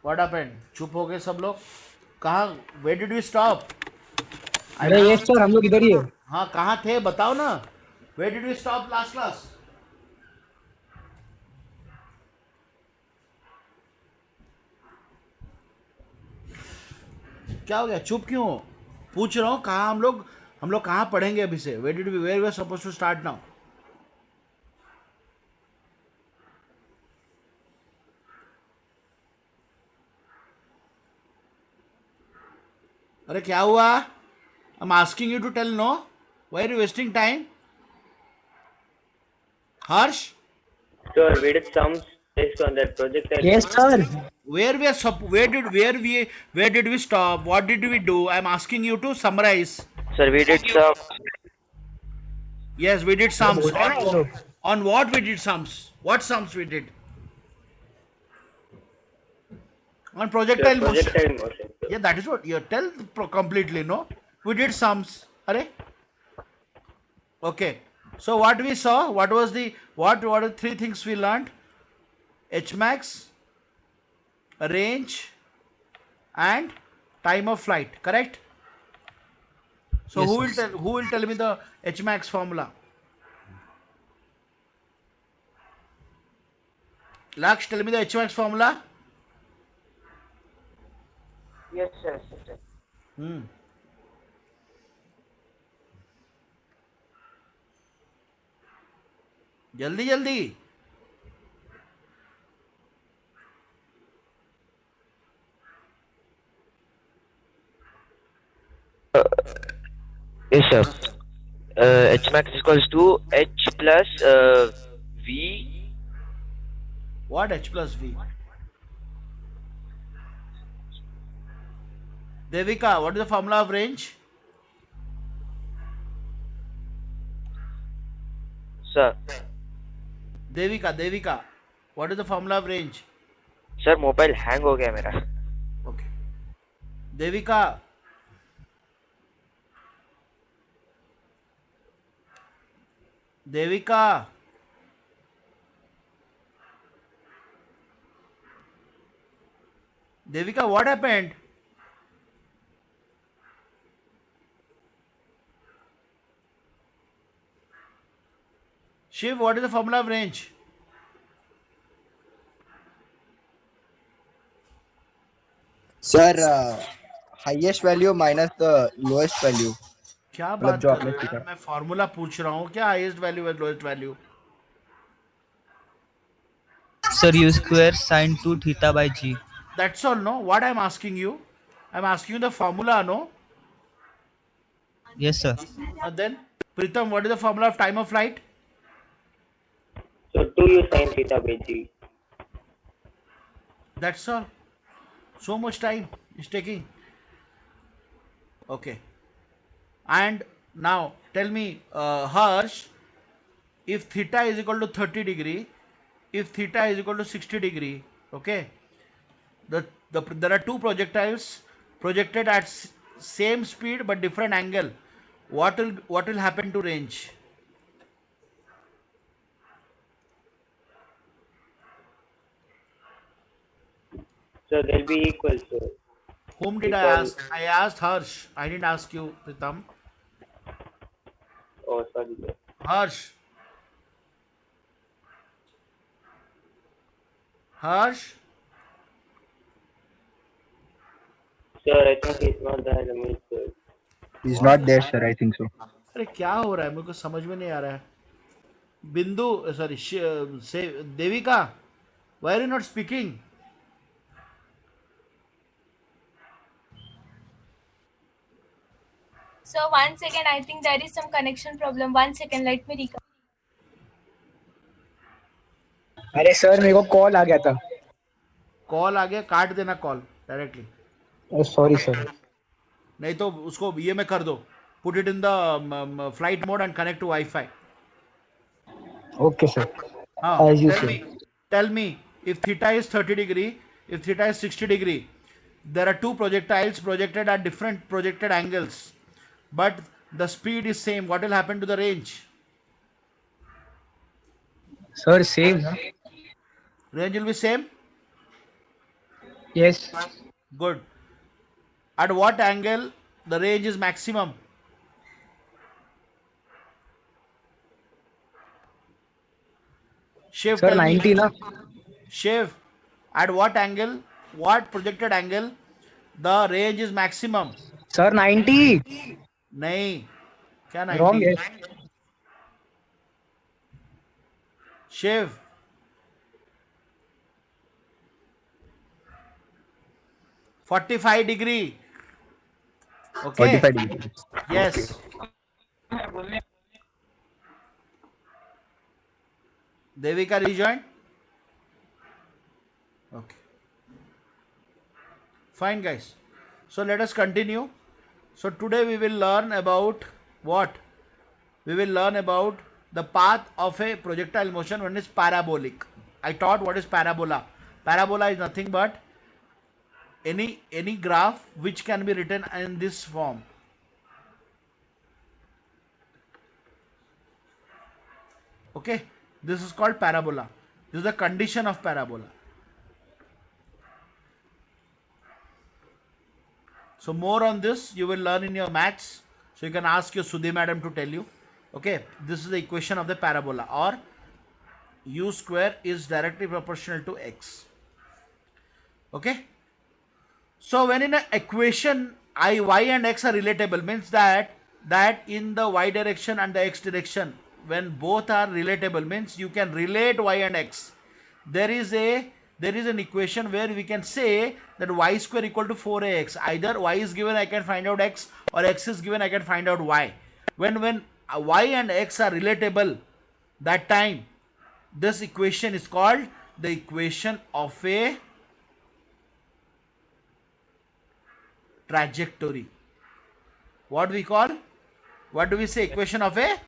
What happened? चुप हो गए सब लोग? कहाँ? Where did we stop? अरे यस सर, हम लोग इधर ही है। हाँ, कहाँ थे बताओ ना। Where did we stop last class? क्या हो गया? चुप क्यों हो? पूछ रहा हूँ कहाँ हम लोग कहाँ पढ़ेंगे अभी से? Where we are suppose to start now? अरे क्या हुआ? I am asking you to tell no. Why are you wasting time? Harsh, Sir, we did sums based on that projectile yes motion. सर। where did we stop? What did we do? I'm asking you to summarize. Sir, we did sums. Yes, we did अरे sums. बोल रहे हैं ना ये लोग। On what we did sums? What sums we did? On Sir, projectile motion. projectile motion. Sir. Yeah, that is what you tell completely. No, we did sums. Are okay. So what we saw? What was the what? What are three things we learned? H max, range, and time of flight. Correct. So Yes, who will tell me the H max formula? Laksh, tell me the H max formula. Yes, sir. Sir. जल्दी जल्दी. Yes, sir. H max is equals to H plus V. What H plus V? Devika, what is the formula of range? Sir. Devika, what is the formula of range? Sir, mobile hang हो गया मेरा. Okay. Devika. Devika. Devika, what happened? Shiv, what is the formula of range? Sir highest value minus the lowest value. क्या मतलब बात जो कर आपने रहे हो यार? सीखा। मैं फॉर्मूला पूछ रहा हूँ. क्या हाईएस्ट वैल्यू है lowest value? Sir, u square sine 2 theta by g. That's all, no? What I'm asking you? I'm asking you the formula, no? Yes, sir. And then, Pritam, what is the formula of time of flight? So 2u sin theta by g. That's all. So much time is taking. Okay. And now tell me, Harsh, if theta is equal to 30 degree, if theta is equal to 60 degree, okay, there are two projectiles projected at same speed but different angle. What will happen to range? So they'll be equal. So Whom did I Because- ask? I asked Harsh. I didn't ask you, Pritam. oh sorry. Sir. Harsh. Harsh. Sir, I think he's not there. Let me sir. Is not there sir, I think so. अरे क्या हो रहा है? मेरे को समझ में नहीं आ रहा है. बिंदु, सॉरी, से Devika, why are you not speaking? So 1 second, I think there is some connection problem. 1 second, let me reconnect. अरे सर मेरे को कॉल आ गया था। कॉल आ गया, काट देना कॉल डायरेक्टली. Sorry sir. नहीं तो उसको ये में कर दो. Put it in the flight mode and connect to wifi. Okay sir. हाँ, As you tell say. me, tell me, if theta is 30 degree, if theta is 60 degree, there are two projectiles projected at different projected angles, but the speed is same. What will happen to the range? Sir same ना। Range will be same. Yes. Good. At what angle the range is maximum? Shiv, Sir, tell me. 90 na? Shiv, at what angle, what projected angle the range is maximum? Sir, 90. नहीं, क्या Wrong. 90? Yes. Shiv, 45 degree. Okay. 45 degrees. Yes. Devika rejoined. Okay. Fine, guys. So let us continue. So today we will learn about what? We will learn about the path of a projectile motion when it's parabolic. I taught what is parabola. Parabola is nothing but any graph which can be written in this form. Okay, this is called parabola. This is the condition of parabola. So more on this you will learn in your maths. So you can ask your Sudhi madam to tell you. Okay, this is the equation of the parabola, or u square is directly proportional to x. Okay. So when in an equation y and x are relatable, means that in the y direction and the x direction, when both are relatable, means you can relate y and x. There is an equation where we can say that y square equal to 4ax. Either y is given, I can find out x, or x is given, I can find out y. When y and x are relatable, that time this equation is called the equation of a trajectory. What we call? What do we say? Equation of a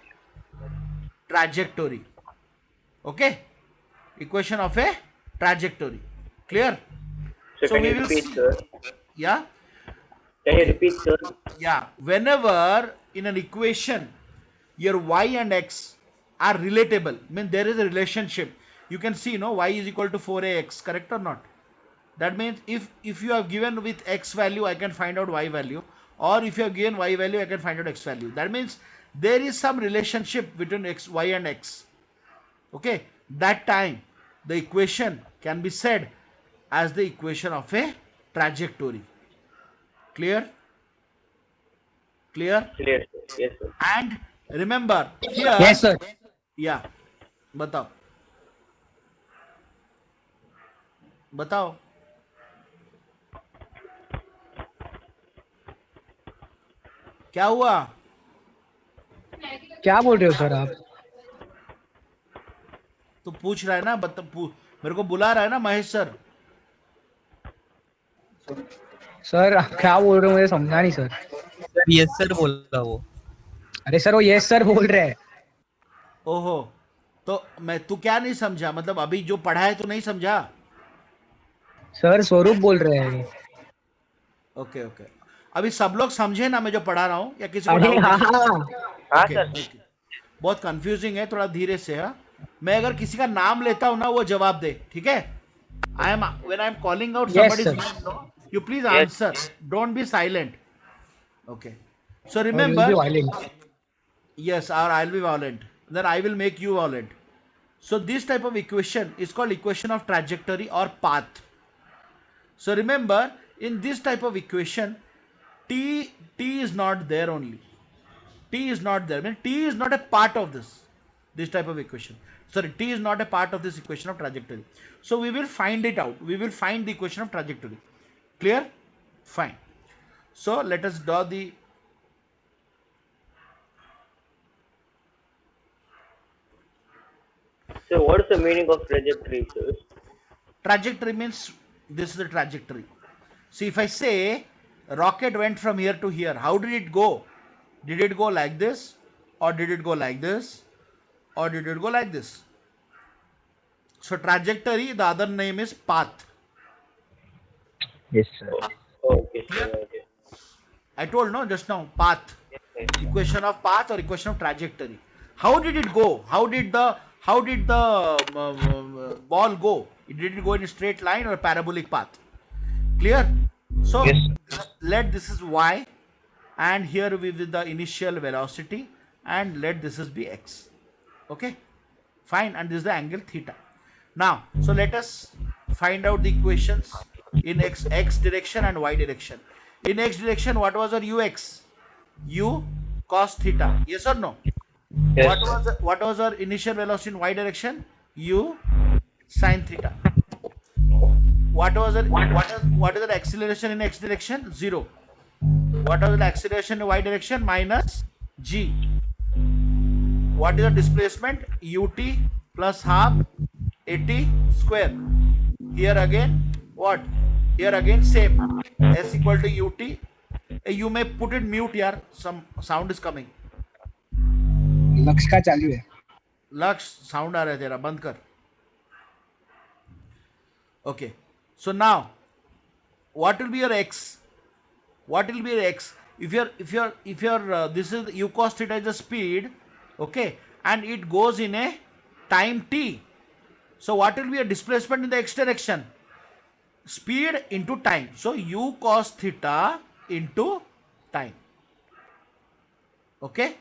trajectory. Okay? Equation of a trajectory. Clear? So can we you will repeat, see. sir? Yeah? Can you repeat, sir? Yeah. Whenever in an equation your y and x are relatable, mean there is a relationship. You can see, y is equal to 4ax, correct or not? That means if you have given with x value, I can find out y value, or if you have given y value, I can find out x value. That means there is some relationship between y and x. Okay, that time the equation can be said as the equation of a trajectory. Clear? Clear? Clear, sir. Yes, sir. And remember here. Yes, sir. Yeah, बताओ बताओ क्या हुआ? क्या बोल रहे हो sir आप? तो पूछ रहा है ना, मेरे को बुला रहा है ना महेश सर. सर आप क्या बोल रहे हो, मुझे समझा नहीं सर. यस सर बोला वो. अरे सर वो यस सर बोल रहे हैं. ओहो, तो तू क्या नहीं समझा? मतलब अभी जो पढ़ा है तो नहीं समझा? सर स्वरूप बोल रहे हैं. ओके ओके, अभी सब लोग समझे ना मैं जो पढ़ा रहा हूँ, या किसी को अरे doubt हाँ है? हाँ, Okay, सर. okay. बहुत कंफ्यूजिंग है, थोड़ा धीरे से. हाँ, मैं अगर किसी का नाम लेता हूँ ना, वो जवाब दे, ठीक है? When I am calling out Yes, somebody's sir. name, no, you please Yes. answer. Don't be silent. Okay. So और remember, will be violent. yes, or I'll be violent. Then I will make you violent. So this type of equation is called equation of trajectory or path. So remember, in this type of equation, t is not there only. T is not there. I mean, t is not a part of this type of equation. Sorry, t is not a part of this equation of trajectory. So we will find it out. We will find the equation of trajectory. Clear? Fine. So let us draw the. So what is the meaning of trajectory, sir? Trajectory means this is the trajectory. See, if I say rocket went from here to here, how did it go? Did it go like this, or did it go like this, or did it go like this? So trajectory, the other name is path. Yes, sir. Okay, sir. Okay. I told no just now, path. Equation of path or equation of trajectory. How did it go? How did the ball go? Did it go in a straight line or a parabolic path? Clear? So Yes, let this is y, and here we with the initial velocity, and let this is be x. Okay, fine, and this is the angle theta. Now, so let us find out the equations in x direction and y direction. In x direction, what was our ux? U cos theta. Yes or no? yes. What was our initial velocity in y direction? U sin theta. What is the acceleration in x direction? 0. What was the acceleration in y direction? Minus g. What is the displacement? Ut plus half at square. Here again, what? Here again same. S equal to ut. You may put it mute here. Some sound is coming. लक्ष्य का चालू है. लक्ष्य sound आ रहा है तेरा, बंद कर. Okay. So now, what will be your x? What will be your x? If your this is u cos theta is the speed, okay, and it goes in a time t. So what will be a displacement in the x direction? Speed into time. So u cos theta into time. Okay?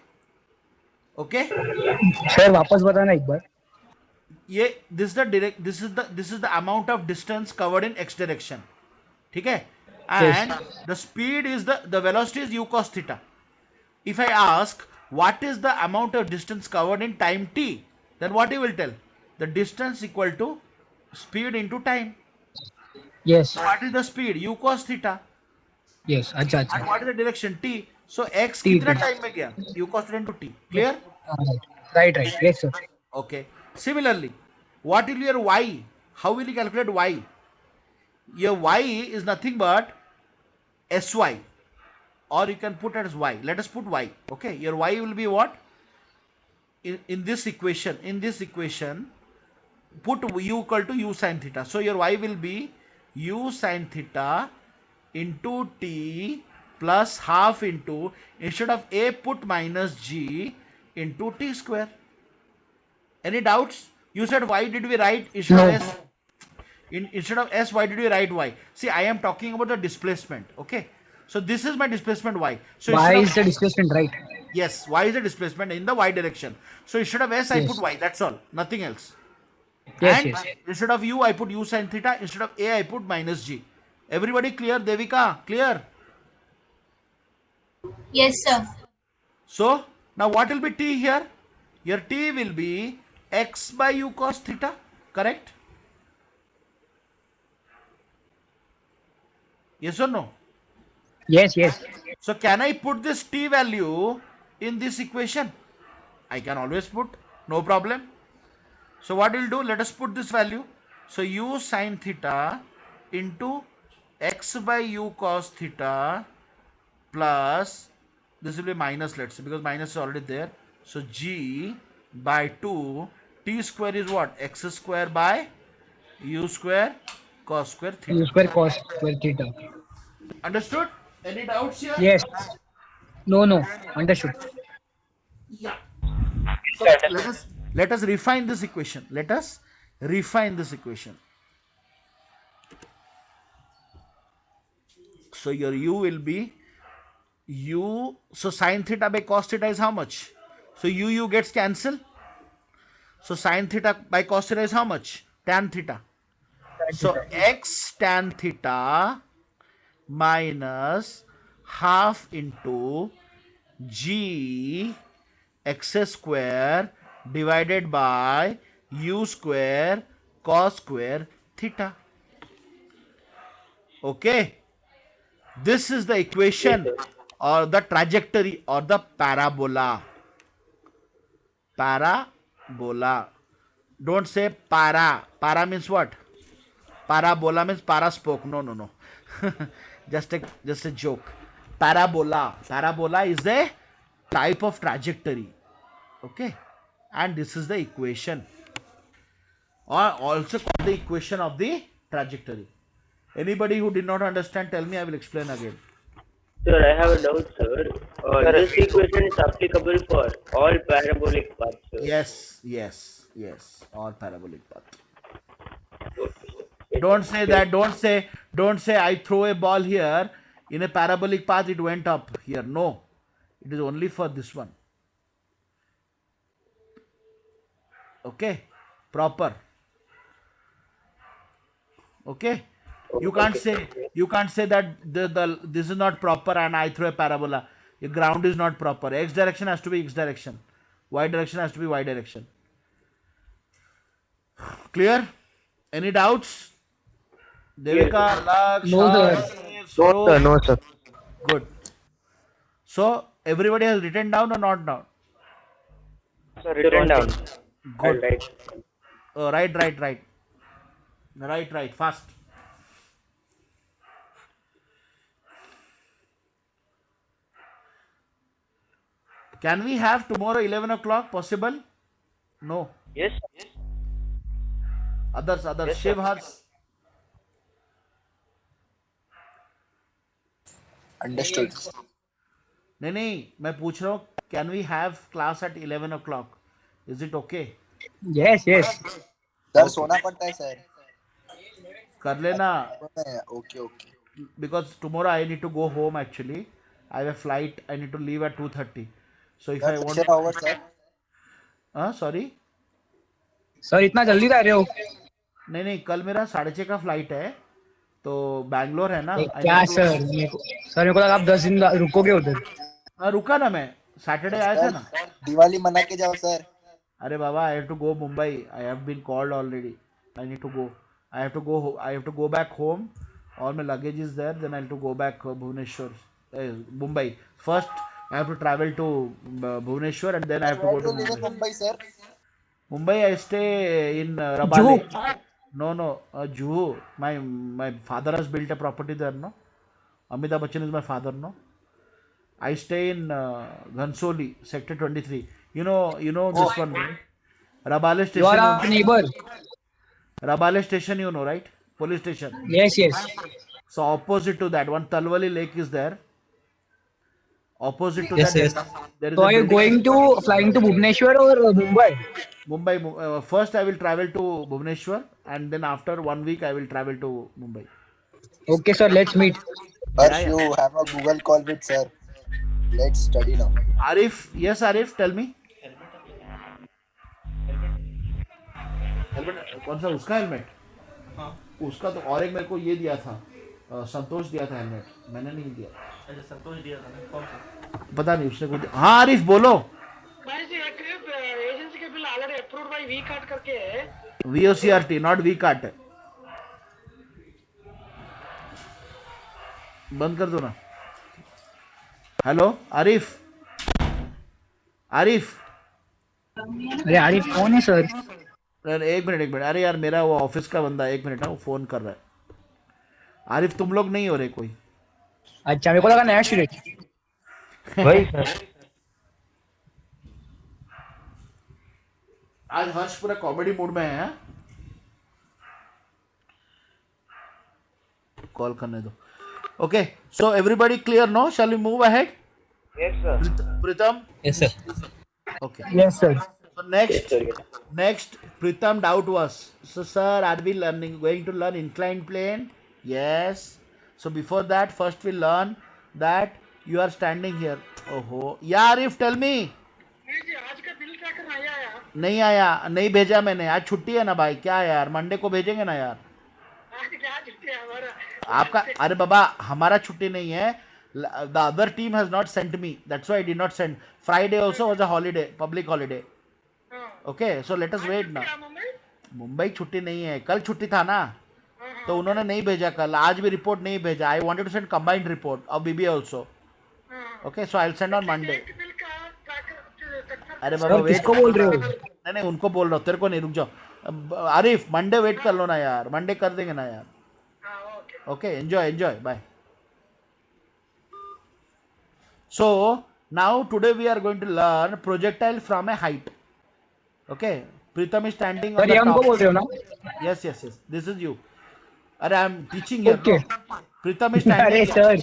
Okay? Sir वापस बताना एक बार. ये this is the amount of distance covered in x direction. ठीक है? And the speed is the velocity is u cos theta. If I ask what is the amount of distance covered in time t, then what you will tell? The distance equal to speed into time. Yes. So what is the speed? U cos theta. Yes. अच्छा And अच्छा. what is the direction? T. So x T. कितना time में गया? U cos theta into t. Clear? Right. Right. Yes sir. Okay. Similarly, what will be your y? How will you calculate y? Your y is nothing but sy, or you can put as y. Let us put y. Okay. Your y will be what? In this equation. In this equation, put u equal to u sin theta. So your y will be u sin theta into t plus half into, instead of a put minus g into t square. Any doubts? You said why did we write instead of s? Instead of s, why did we write y? See, I am talking about the displacement. Okay. So this is my displacement y. So Y instead is of, the displacement, right? yes, y is the displacement in the y direction. So instead of s, I Yes. put y. That's all. Nothing else. Yes. And Yes. instead of u, I put u sin theta. Instead of a, I put minus g. Everybody clear? Devika, clear? Yes, sir. So now what will be t here? Your t will be x by u cos theta. Correct? Yes or no? Yes. Yes. So can I put this t value in this equation? I can always put, no problem. So what we'll do, let us put this value. So u sin theta into x by u cos theta plus, this will be minus, let's say, because minus is already there. So g by 2, t square is what? X square by u square cos square theta. U square cos square theta. Understood? Any doubts here? Yes. No. Understood. Yeah. So let us refine this equation. Let us refine this equation. So your u will be u. So sin theta by cos theta is how much? So u gets cancelled. So sin theta by cos theta is how much? Tan theta. So x tan theta minus half into g x square divided by u square cos square theta. Okay, this is the equation or the trajectory or the parabola. Parabola. Don't say para. Para means what? Parabola means para spoke. No. just a joke. Parabola. Parabola is a type of trajectory. Okay, and this is the equation, or also called the equation of the trajectory. Anybody who did not understand, tell me, I will explain again. Sir, I have a doubt, sir. This equation is applicable for all parabolic paths, sir. Yes, all parabolic path. Don't say that. Don't say I throw a ball here in a parabolic path, it went up here. No, it is only for this one. Okay, proper. Okay, you can't say that this is not proper and I throw a parabola. Your ground is not proper. X direction has to be X direction. Y direction has to be Y direction. Clear? Any doubts? Devika, Laksh, No, sir. Harsh, No, sir. No, sir. good. So everybody has written down or not down? Sir, written down. Good. Right. Right. Fast. Can we have tomorrow 11 o'clock? Possible? No. Yes. Others. Yes, Shiv, sir. Harsh. Understood. नहीं मैं पूछ रहा हूँ can we have class at 11 o'clock? Is it okay? Yes, yes. Sir सोना पड़ता है sir. कर लेना okay okay. because tomorrow I need to go home actually. I have a flight. I need to leave at 2:30. So if I want, lecture over sir. sorry, sir इतना जल्दी जा रहे हो? नहीं कल मेरा 6:30 का फ्लाइट है तो बैंगलोर है ना. क्या सर? मेरे को लगा आप 10 दिन रुकोगे उधर. रुका ना मैं सैटरडे आया था ना. दिवाली मना के जाओ सर. अरे बाबा I have to go Mumbai. I have been called already. I need to go. I have to go back home. All my luggage is there. Then I have to go back Bhubaneswar, Mumbai. First I have to travel to Bhubaneswar and then I have to go to Mumbai. Mumbai sir. Mumbai I stay in Rabale. No, Juhu. My father has built a property there. No, Amitabh Bachchan is my father. No, I stay in Ghansoli, sector 23. You know this one, right? Rabale You are our station. neighbor. Rabale station, you know, right? Police station. Yes, yes. So opposite to that, one Talwali Lake is there. Opposite to Yes, that, yes. there is So a are you building. flying to Bhubaneswar or Mumbai? Mumbai. First, I will travel to Bhubaneswar, and then after 1 week, I will travel to Mumbai. Okay, sir. Let's meet. Harsh, you have a Google call with sir. Let's study now. Arif, yes, Arif, tell me. Helmet कौन सा? उसका helmet? हाँ. उसका तो और एक मेरे को ये दिया था, संतोष दिया था हेलमेट. मैंने नहीं दिया. अच्छा, संतोष दिया था ना. कौन सा? पता नहीं उसने कुछ. हाँ आरिफ बोलो. एजेंसी के bill already approved by V card करके है. VOCRT, not V cart. बंद कर दो ना. हेलो आरिफ. अरे आरिफ कौन है सर? एक मिनट. अरे यार मेरा वो ऑफिस का बंदा, एक मिनट, वो फोन कर रहा है. आरिफ तुम लोग नहीं हो रहे कोई? अच्छा, मेरे को लगा नया स्टूडेंट. वही सर. आज हर्ष पूरा कॉमेडी मूड में है. कॉल करने दो. Okay, so everybody clear? No, shall we move ahead? Yes, sir. Pritam. Yes, sir. Okay. Yes, sir. So next, Pritham doubt was, so sir, are we going to learn inclined plane? Yes. So before that, first we learn that you are standing here. Oh, yeah, Arif, tell me. आज का bill क्या करना आया? नहीं आया, नहीं भेजा मैंने. आज छुट्टी है ना भाई. क्या यार, मंडे को भेजेंगे ना यार. आज क्या छुट्टी है हमारा? आपका? अरे बाबा, हमारा छुट्टी नहीं है. The other team has not sent me. That's why I did not send. Friday also was a holiday, public holiday. Okay, so let us wait now. Mumbai छुट्टी नहीं है. कल छुट्टी था ना, तो उन्होंने नहीं भेजा कल. आज भी रिपोर्ट नहीं भेजा. I wanted to send combined report of BBA also. Okay, so I'll send on Monday. अरे बाबा वेट. किसको बोल रहे हो? नहीं उनको बोल रहा हूँ, तेरे को नहीं. रुक जाओ आरिफ, मंडे वेट कर लो ना यार. मंडे कर देंगे ना यार. Okay, enjoy, bye. So now today we are going to learn projectile from a height. Okay, Pritham is standing on the हमको top. बोल रहे हो ना? Yes. This is you. अरे I am teaching here. Okay. No? Pritham is standing. अरे sir,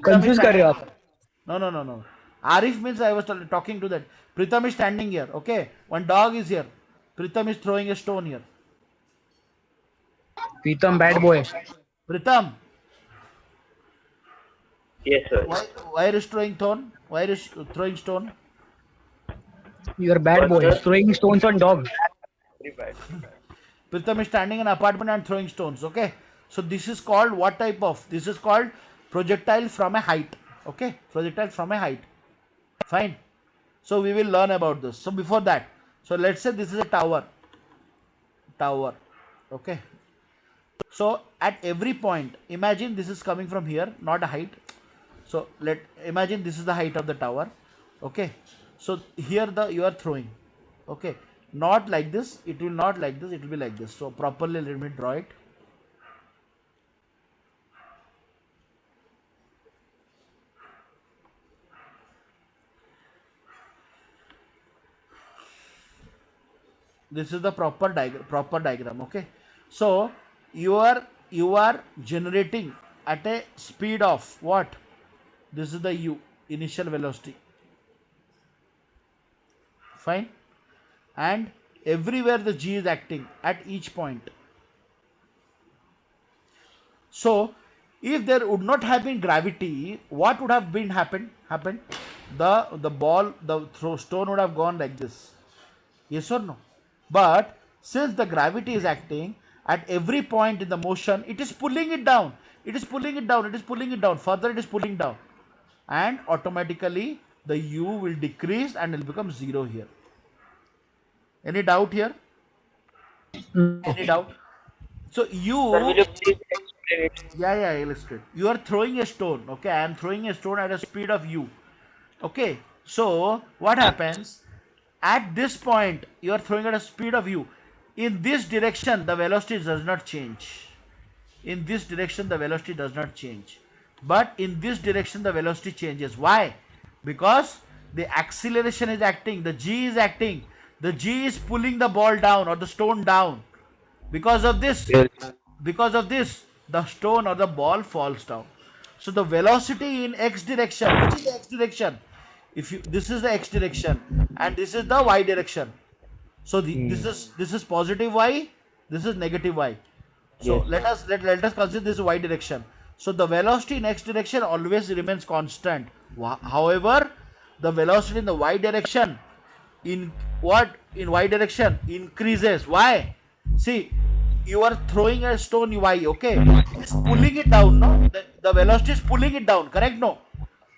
confuse कर रहे हो आप. No. Arif means I was talking to that. Pritham is standing here. Okay, one dog is here. Pritham is throwing a stone here. Pritam bad boy. Pritham, Yes, sir. Why is throwing stone? Why is throwing stone? You are bad What, boy. sir? Throwing stones on dogs. Very bad. Pritham is standing in an apartment and throwing stones. Okay, so this is called what type of? This is called projectile from a height. Okay, projectile from a height. Fine. So we will learn about this. So before that, so let's say this is a tower. Tower. Okay. So at every point, imagine this is coming from here, not a height. So imagine this is the height of the tower. Okay. So here you are throwing. Okay. Not like this. It will not like this. It will be like this. So properly let me draw it. This is the proper diagram. Okay. So you are generating at a speed of what? This is the u, initial velocity. Fine. And everywhere the g is acting at each point. So if there would not have been gravity, what would have been happened? The stone would have gone like this. Yes or no? But since the gravity is acting at every point in the motion, it is pulling it down. It is pulling it down. It is pulling it down. Further, it is pulling down. And automatically the u will decrease and will become 0 here. Any doubt here? Any doubt? So you... Sir, will you please explain it? Yeah, I'll illustrate. You are throwing a stone. Okay, I am throwing a stone at a speed of u. Okay, so what happens? At this point, you are throwing at a speed of u. In this direction, the velocity does not change. In this direction, the velocity does not change. But in this direction, the velocity changes. Why? Because the acceleration is acting. The g is acting. The g is pulling the ball down or the stone down. Because of this, the stone or the ball falls down. So the velocity in x direction, which is the x direction? This is the x direction and this is the y direction. So this is positive y, this is negative y. So Yes. let us consider this y direction. So the velocity in x direction always remains constant. However, the velocity in the y direction in y direction increases. Why? See, you are throwing a stone y, okay? It's pulling it down, no? The velocity is pulling it down, correct? No?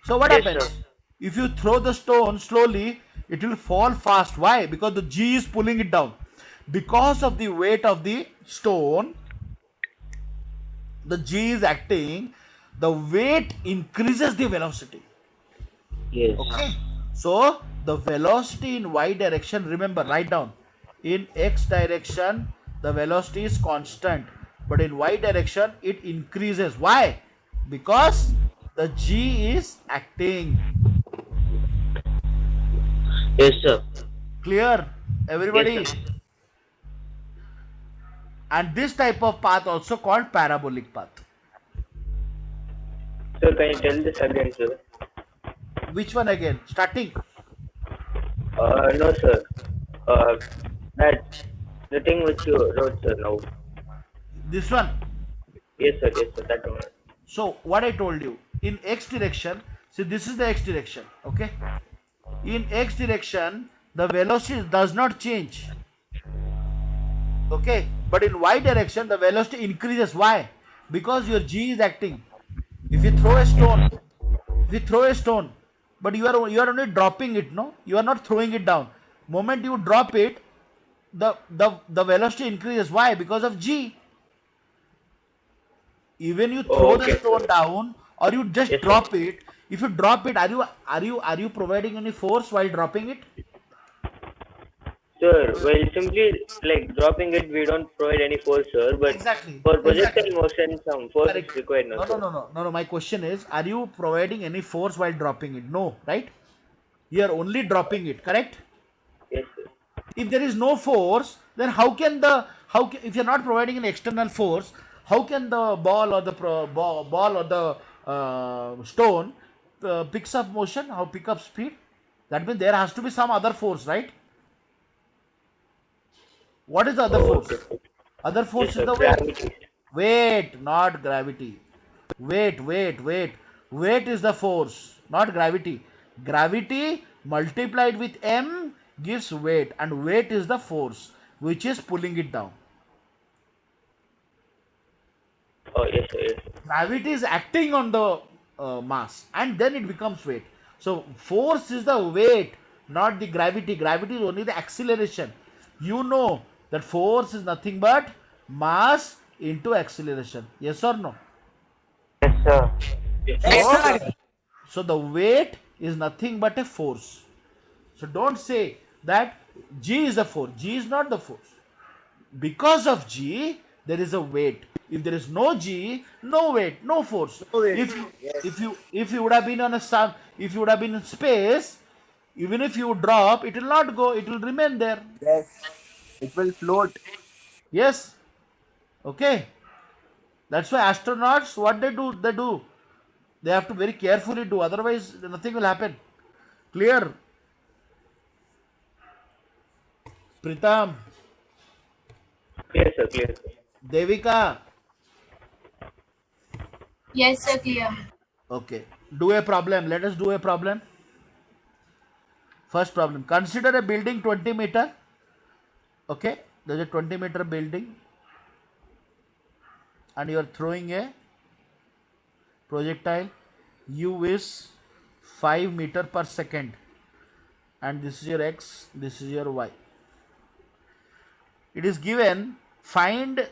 So what Yes, happens? sir. If you throw the stone slowly, it will fall fast. Why? Because the g is pulling it down. Because of the weight of the stone, the g is acting, the weight increases the velocity. Yes. Okay. So the velocity in y direction, remember, write down. In x direction, the velocity is constant, but in y direction, it increases. Why? Because the g is acting. Yes, sir. Clear? Everybody? Yes, sir. And this type of path also called parabolic path. Sir, can you tell this again, sir? Which one again? Starting. No, sir. That the thing which you wrote, sir, now. This one. Yes, sir. Yes, sir. That one. So what I told you, in x direction, see this is the x direction, okay? In x direction, the velocity does not change, okay? But in y direction, the velocity increases. Why? Because your g is acting. If you throw a stone, but you are only dropping it, no? You are not throwing it down. Moment you drop it, the velocity increases. Why? Because of g. Even you throw the Okay, stone sir. down or you just Yes, sir. drop it. If you drop it, are you providing any force while dropping it? Sir, well, simply like dropping it, we don't provide any force, sir. But Exactly. for projectile Exactly. motion, some force Correct. is required, no, sir. No. My question is, are you providing any force while dropping it? No, right? You are only dropping it, correct? Yes, sir. If there is no force, then if you are not providing an external force, how can the ball or the stone picks up motion? How pick up speed? That means there has to be some other force, right? What is the other force? Okay. Other force Yes, is sir. the weight. Gravity. Weight, not gravity. Weight. Weight is the force, not gravity. Gravity multiplied with m gives weight, and weight is the force which is pulling it down. Oh, yes, sir. Yes. Gravity is acting on the mass, and then it becomes weight. So force is the weight, not the gravity. Gravity is only the acceleration. You know that force is nothing but mass into acceleration. Yes or no? Yes, sir. So the weight is nothing but a force. So don't say that G is the force. G is not the force. Because of G, there is a weight. If there is no G, no weight, no force. If you would have been on a sun, if you would have been in space, even if you drop, it will not go. It will remain there. Yes. It will float. Yes. Okay. That's why astronauts, what they do, they have to very carefully do. Otherwise, nothing will happen. Clear? Pritam, Clear, sir. Clear, sir. Devika. Yes, sir, clear. Okay. Do a problem. Let us do a problem. First problem. Consider a building 20 meter. Okay. There's a 20-meter building. And you are throwing a projectile. U is 5 meter per second. And this is your X. This is your Y. It is given, find,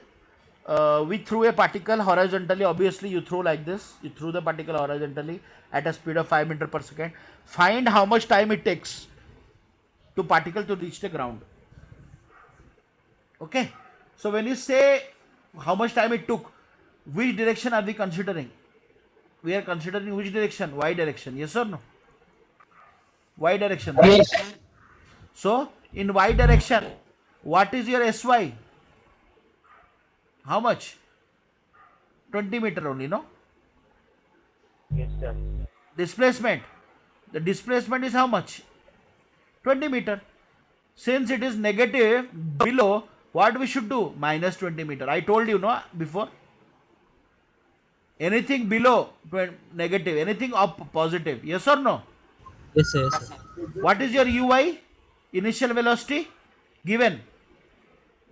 we threw a particle horizontally. Obviously you throw like this, you threw the particle horizontally at a speed of 5 meter per second. Find how much time it takes to particle to reach the ground. Okay, so when you say how much time it took, which direction are we considering? We are considering which direction? Y direction, yes or no? Y direction, right? Yes. So in Y direction, what is your SY? How much? 20 meter only, no? Yes, sir. Displacement. The displacement is how much? 20 meter. Since it is negative below, what we should do? Minus 20 meter. I told you, no, before. Anything below negative, anything up positive. Yes or no? Yes, sir. Yes, sir. What is your UY? Initial velocity? Given.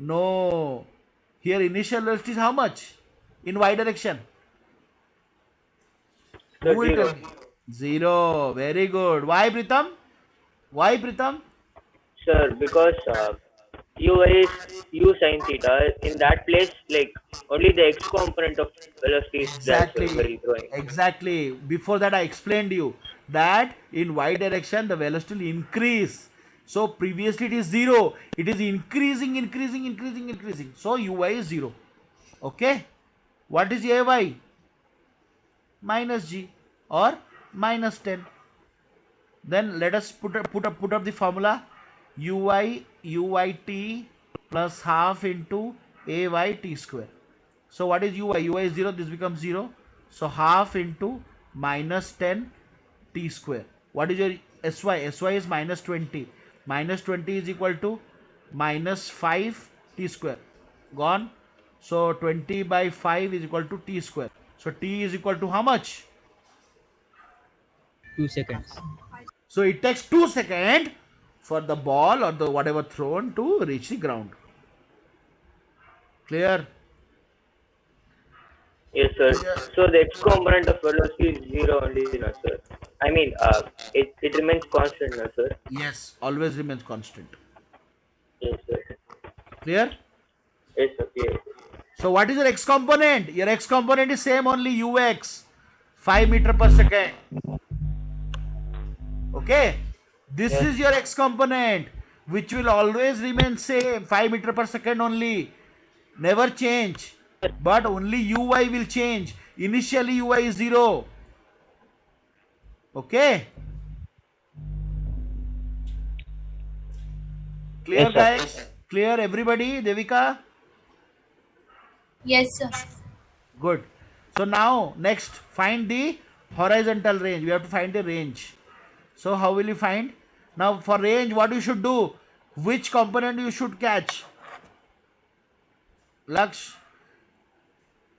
No. Here initial velocity is how much? In Y direction? Sir, Who will zero. tell me? 0. Very good. Why, Pritam? Why, Pritam? Sir, because U is U sin theta. In that place, like only the x component of velocity is there, sir, where he's throwing. Exactly. Before that, I explained you that in Y direction the velocity will increase. So previously it is 0. It is increasing. So Uy is 0. Okay. What is Ay? Minus G or minus 10. Then let us put up the formula. Uyt plus half into Ayt square. So what is Uy? Uy is 0. This becomes 0. So half into minus 10 t square. What is your Sy? Sy is minus 20. Minus 20 is equal to minus 5 t square. Gone. So 20 by 5 is equal to t square. So t is equal to how much? 2 seconds. So it takes 2 seconds for the ball or the whatever thrown to reach the ground. Clear? Yes, sir. So the x component of velocity is 0 only, no, sir. I mean, it remains constant, no, sir. Yes. Always remains constant. Yes, sir. Clear? Yes, sir. Clear. So what is your x component? Your x component is same only ux. 5 meter per second. Okay. This is your x component, which will always remain same. 5 meter per second only. Never change. But only uy will change. Initially uy is 0. Okay. Clear, Yes, sir. guys? Clear, everybody? Devika? Yes, sir. Good. So now next find the horizontal range. We have to find the range. So how will you find? Now for range what you should do? Which component you should catch? Laksh.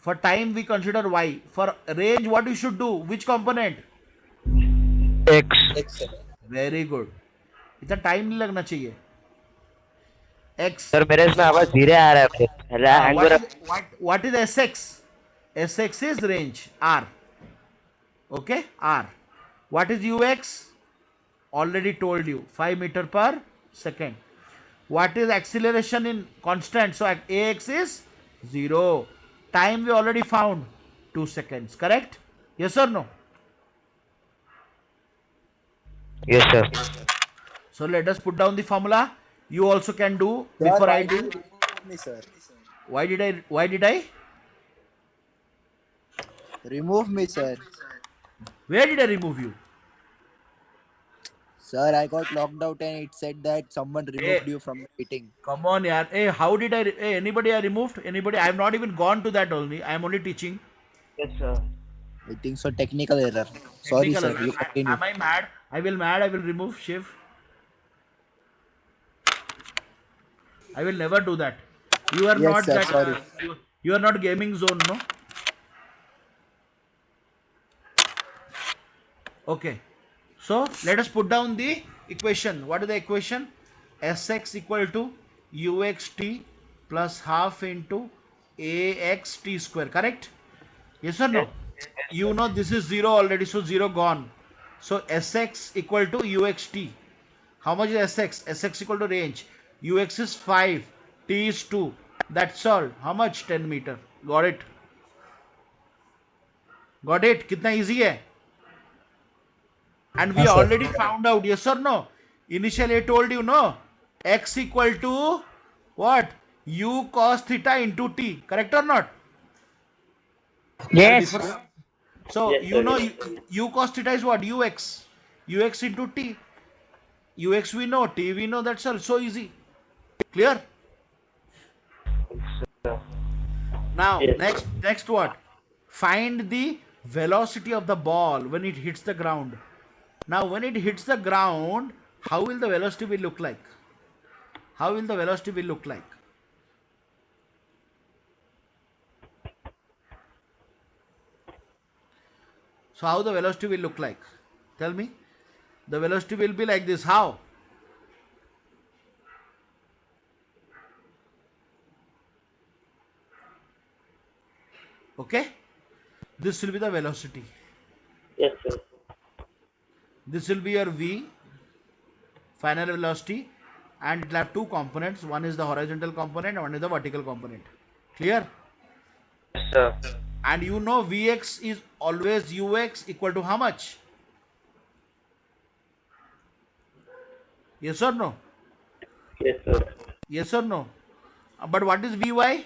For time we consider y. For range what you should do? Which component? X. Very good. इतना time नहीं लगना चाहिए. X. Sir मेरे इसमें आवाज धीरे आ रहा है. Hang हो रहा है. What is Sx? Sx is range r. Okay, r. What is Ux? Already told you, 5 meter per second. What is acceleration in constant? So Ax is 0. Time we already found, 2 seconds. Correct? Yes or no? Yes sir. So let us put down the formula. You also can do before I do. Remove me, sir. Why did I? Remove me, sir. Where did I remove you? Sir, I got locked out and it said that someone removed you from the meeting. Come on, yaar. Hey, how did I? Hey, anybody I removed? Anybody? I have not even gone to that only. I am only teaching. Yes sir. I think so. Technical error. Sorry, Technical sir. error. You continue. Am I mad? I will mad. I will remove Shiv. I will never do that. You are Yes, not sir, that. sorry. You are not gaming zone, no? Okay. So let us put down the equation. What is the equation? Sx equal to uxt plus half into axt square. Correct? Yes or no? You know this is 0 already, so 0 gone. So Sx equal to uxt. How much is Sx? Sx equal to range. Ux is 5. T is 2. That's all. How much? 10 meter. Got it? Got it? कितना easy है? And we already found out, yes or no? Initially I told you, no? X equal to what? U cos theta into T. Correct or not? Yes. So Yes, you sir. know U cos theta is what? Ux. Ux into T. Ux we know, T we know. That's all. So easy. Clear? Now Yes. next what? Find the velocity of the ball when it hits the ground. Now when it hits the ground, how will the velocity will look like? How will the velocity will look like? So how the velocity will look like? Tell me. The velocity will be like this. How? Okay? This will be the velocity. Yes, sir. This will be your V, final velocity, and it will have two components. One is the horizontal component and one is the vertical component. Clear? Yes sir. And you know Vx is always Ux equal to how much? Yes or no? Yes, sir. Yes or no? But what is Vy?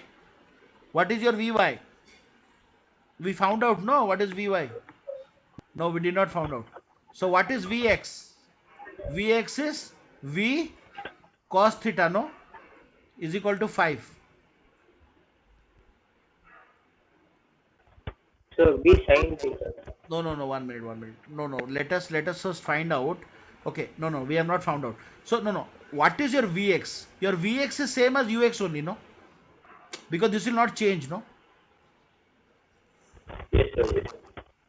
What is your Vy? We found out, no? What is Vy? No, we did not found out. So what is Vx? Vx is V cos theta, no? Is equal to 5. So be sin theta. No, 1 minute. No, let us first find out. Okay, no, we have not found out. So, no, what is your Vx? Your Vx is same as Ux only, no? Because this will not change, no? Yes, sir.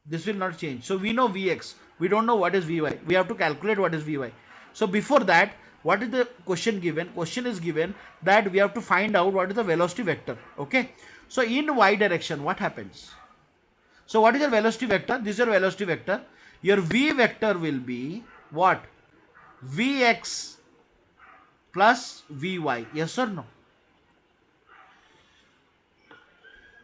This will not change. So, we know Vx. We don't know what is Vy. We have to calculate what is Vy. So, before that, what is the question given? Question is given that we have to find out what is the velocity vector. Okay. So, in y direction, what happens? So, what is your velocity vector? This is your velocity vector. Your v vector will be what? Vx plus Vy. Yes or no?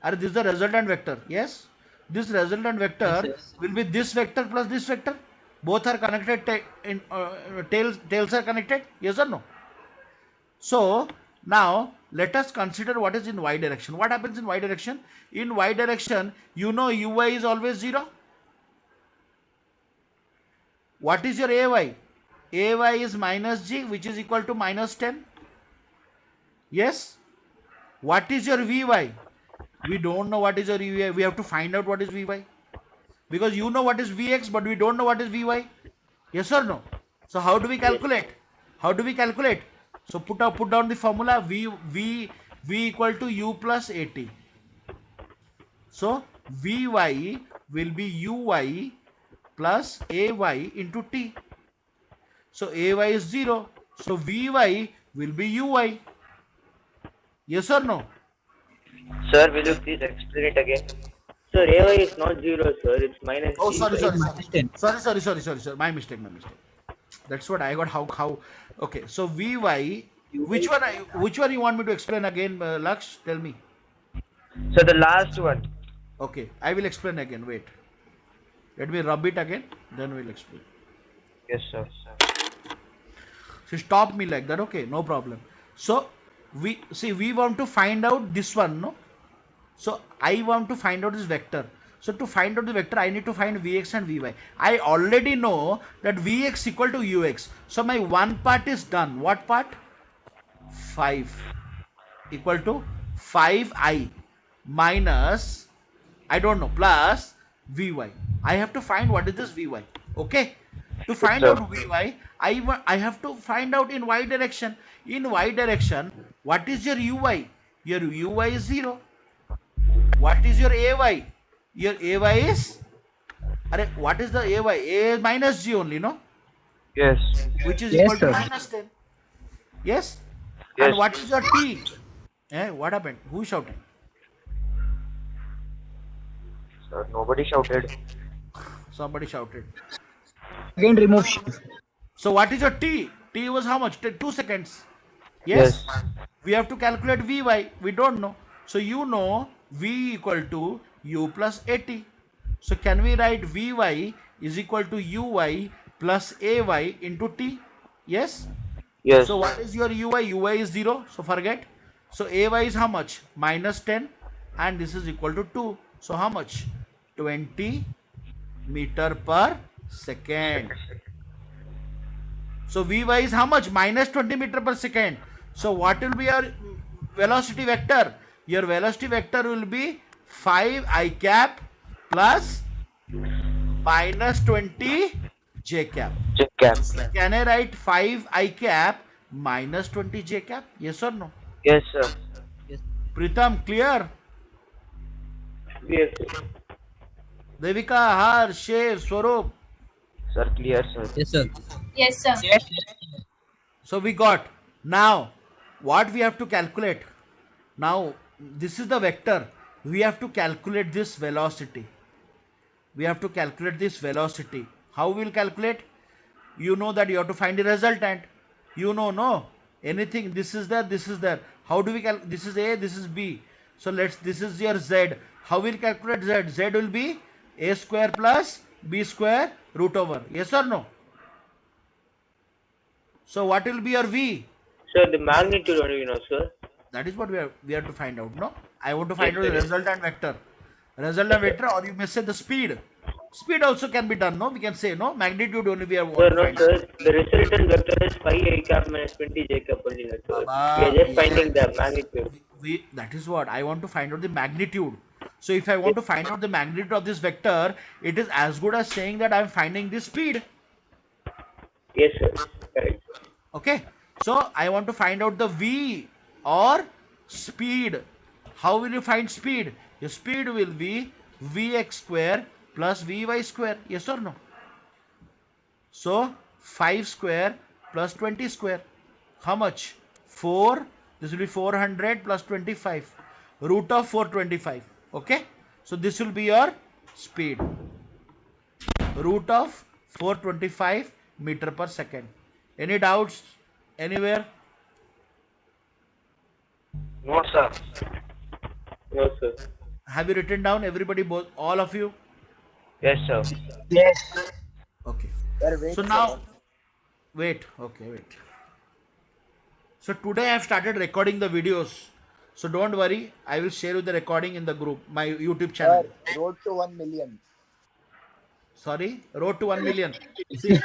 Or this is the resultant vector. Yes. This resultant vector will be this vector plus this vector. Both are connected. Tails are connected. Yes or no? So now let us consider what is in y direction. What happens in y direction? In y direction, you know uy is always 0. What is your ay? Ay is minus g, which is equal to minus 10. Yes. What is your vy? We don't know what is your vy. We have to find out what is vy. Because you know what is vx, but we don't know what is vy. Yes or no? So how do we calculate? How do we calculate? So put down the formula v equal to u plus at. So Vy will be Uy plus Ay into t. So Ay is 0. So Vy will be Uy. Yes or no? Sir, will you please explain it again? Sir, AY is not 0, sir. It's minus Oh, G. sorry. minus 10. Sorry. My mistake. That's what I got. How? Okay. So Vy, which one you want me to explain again, Laksh? Tell me. So the last one. Okay, I will explain again. Wait. Let me rub it again. Then we'll explain. Yes, sir. So stop me like that. Okay, no problem. So we want to find out this one, no? So I want to find out this vector. So to find out the vector, I need to find Vx and Vy. I already know that Vx equal to Ux. So my one part is done. What part? 5 equal to 5i minus, I don't know, plus Vy. I have to find what is this Vy. Okay. To find out Vy, I have to find out in y direction. In y direction, what is your Uy? Your Uy is 0. What is your Ay? Your Ay is, what is the Ay? A is minus G only, no? Yes. Which is Yes, equal to sir. minus 10. Yes? Yes. And what is your T? What happened? Who shouted? Sir, nobody shouted. Somebody shouted. Again remove shift. So what is your T? T was how much? 2 seconds. Yes? We have to calculate Vy. We don't know. So you know V equal to U plus AT. So can we write Vy is equal to Uy plus Ay into T? Yes? Yes. So what is your Uy? Uy is 0. So forget. So Ay is how much? Minus 10. And this is equal to 2. So how much? 20 meter per second. So Vy is how much? Minus 20 meter per second. So what will be your velocity vector? Your velocity vector will be 5i cap plus minus 20 j cap. J cap. Can I write 5i cap minus 20 j cap? Yes or no? Yes, sir. Pritam, clear? Yes, sir. Devika, Har, Shev, Swarup. Sir, clear, sir. Yes, sir. Yes, sir. So we got. Now, what we have to calculate? Now, this is the vector. We have to calculate this velocity. How we will calculate? You know that you have to find the resultant. You know, no? Anything, this is there. How do we calculate? This is A, this is B. So this is your Z. How will calculate Z? Z will be A square plus B square root over. Yes or no? So what will be your V? Sir, the magnitude only, you know, sir. That is what we have to find out, no? I want to find out the resultant vector. Or you may say the speed. Speed also can be done, no? We can say, no? Magnitude only we have Sir, to no, find. sir. The resultant vector is 5i cap minus 20 j cap only, no, sir. Baba, We are just finding the magnitude. That is what I want to find out the magnitude. So if I want to find out the magnitude of this vector, it is as good as saying that I am finding the speed. Yes, sir. Correct. Okay. So I want to find out the V or speed. How will you find speed? Your speed will be Vx square plus Vy square. Yes or no? So 5 square plus 20 square. How much? 4. This will be 400 plus 25. Root of 425. Okay. So this will be your speed. Root of 425 meter per second. Any doubts anywhere? No, sir. No, sir. Have you written down, everybody, both, all of you? Yes, sir. Yes. Okay. Sir, wait, So sir. now, wait. So today I have started recording the videos. So don't worry, I will share you the recording in the group, my YouTube channel. Sir, road to 1 million. Sorry, road to 1 million. See,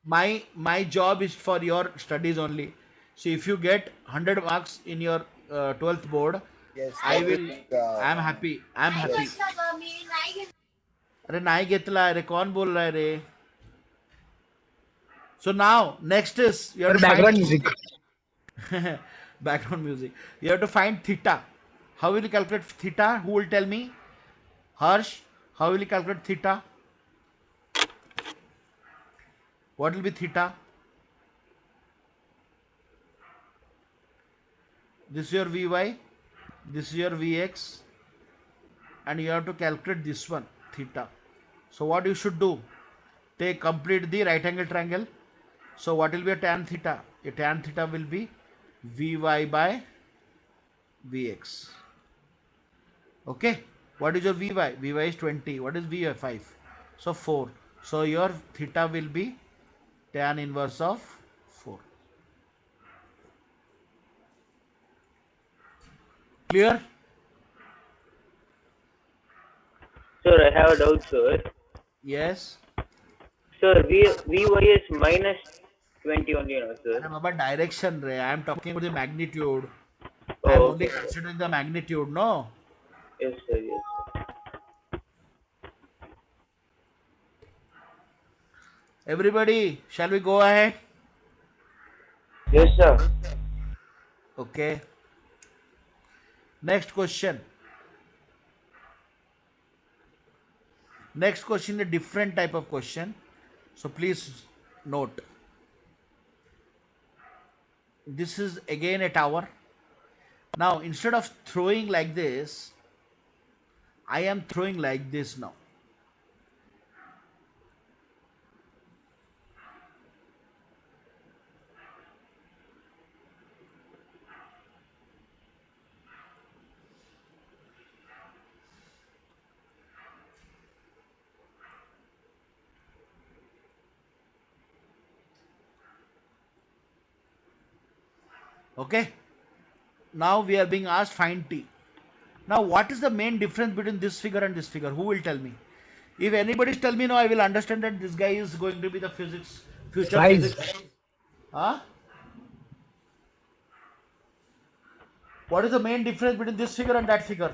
my job is for your studies only. See, if you get 100 marks in your 12th board, Yes. I that will. is, I'm happy. अरे नहीं घेतला रे कौन बोल रहा है रे? So now next is you have to Background find music. background music. You have to find theta. How will you calculate theta? Who will tell me? Harsh, how will you calculate theta? What will be theta? This is your Vy, this is your Vx, and you have to calculate this one, theta. So what you should do? Complete the right angle triangle. So what will be a tan theta? A tan theta will be Vy by Vx. Okay. What is your Vy? Vy is 20. What is Vy? 5. So 4. So your theta will be tan inverse of 4. Clear? Sir, I have a doubt, sir. Yes. Sir, Vy is minus 20 only, no, sir. I am about direction, Ray. I am talking about the magnitude. Oh, I am only okay. considering the magnitude, no? Yes, sir, yes, sir. Everybody, shall we go ahead? Yes, sir. Okay. Next question. Next question is a different type of question. So please note. This is again a tower. Now instead of throwing like this, I am throwing like this now. Okay. Now we are being asked find t. Now what is the main difference between this figure and this figure? Who will tell me? If anybody tell me now, I will understand that this guy is going to be the future Size. physics. Huh? What is the main difference between this figure and that figure?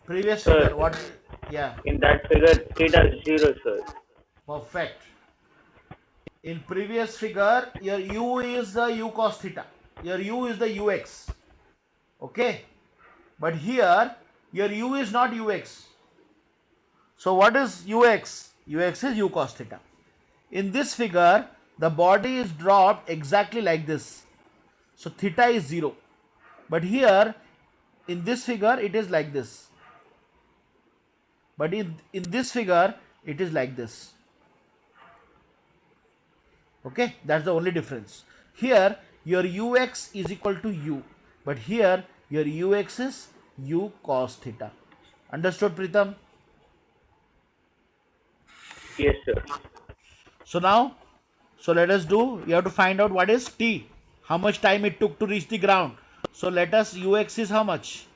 Previous Sir. figure. What? Yeah. In that figure, theta is 0, sir. Perfect. In previous figure, your u is the u cos theta. Your u is the ux. Okay. But here, your u is not ux. So what is ux? Ux is u cos theta. In this figure, the body is dropped exactly like this. So theta is 0. But here, in this figure, it is like this. But in this figure, it is like this. Okay, that's the only difference. Here, your ux is equal to u. But here, your ux is u cos theta. Understood, Pritam? Yes, sir. So now, let us do, you have to find out what is t. How much time it took to reach the ground. So let us, ux is how much?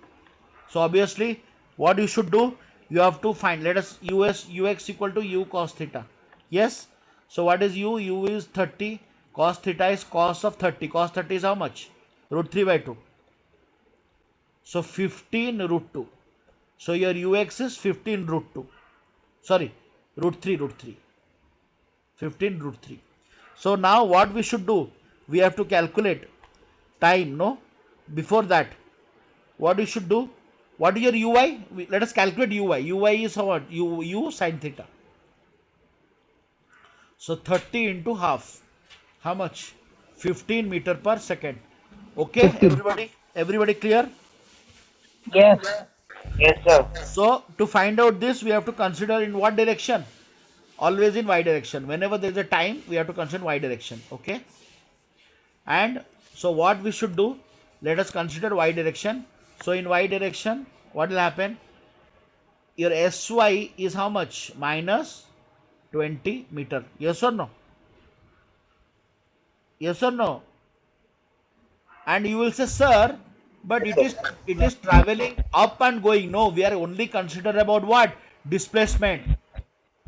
So obviously, what you should do, you have to find, let us ux equal to u cos theta. Yes. So what is u? U is 30. Cos theta is cos of 30. Cos 30 is how much? Root 3 by 2. So 15 root 2. So your ux is 15 root 2. Sorry, root 3. 15 root 3. So now what we should do? We have to calculate time, no? Before that, what we should do? What is your ui? Let us calculate ui. ui is how much? U sin theta. So 30 into half. How much? 15 meter per second. Okay, 15. Everybody clear? Yes. Yes, sir. So to find out this, we have to consider in what direction? Always in y direction. Whenever there is a time, we have to consider y direction. Okay. And so what we should do? Let us consider y direction. So in y direction, what will happen? Your sy is how much? Minus 20 meter. Yes or no? Yes or no? And you will say, sir, but it is traveling up and going. No, we are only consider about what? Displacement.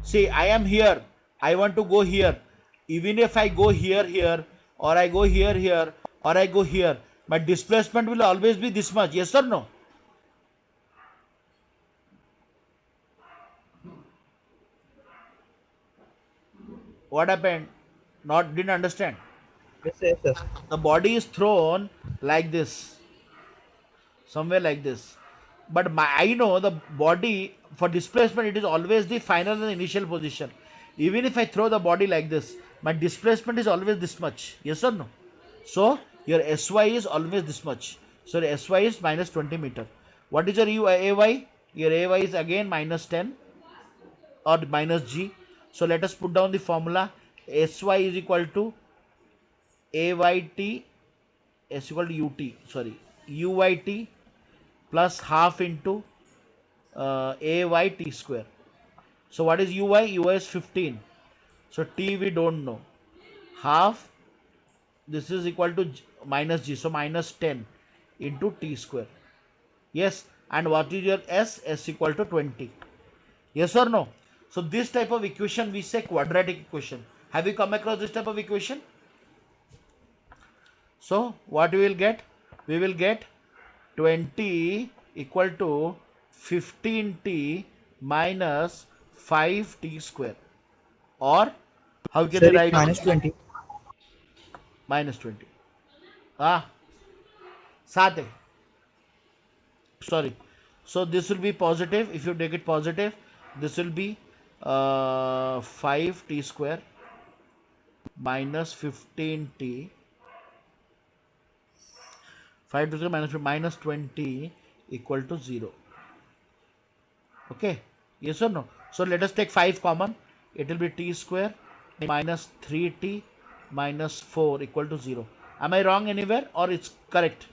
See, I am here. I want to go here. Even if I go here, or I go here, or I go here, my displacement will always be this much. Yes or no? What happened? Didn't understand. Yes, sir. The body is thrown like this. Somewhere like this. but I know the body for displacement, it is always the final and initial position. Even if I throw the body like this, my displacement is always this much. Yes or no? So your Sy is always this much. So the Sy is minus 20 meter. What is your Ay? Your Ay is again minus 10 or minus G. So let us put down the formula. Sy is equal to Ayt, is equal to Ut, sorry, Uyt plus half into Ayt square. So what is Uy? Uy is 15. So T we don't know. Half, this is equal to minus G. So minus 10 into T square. Yes. And what is your S? S equal to 20. Yes or no? So this type of equation we say quadratic equation. Have you come across this type of equation? So what we will get? We will get 20 equal to 15t minus 5t square. Or how can Sir, we write? minus 20. Minus 20. Ah, 7. Sorry. So this will be positive. If you take it positive, this will be 5t square minus 15t. 5 to 0 minus 20 equal to 0. Okay. Yes or no? So let us take 5 common. It will be t square minus 3t minus 4 equal to 0. Am I wrong anywhere or it's correct?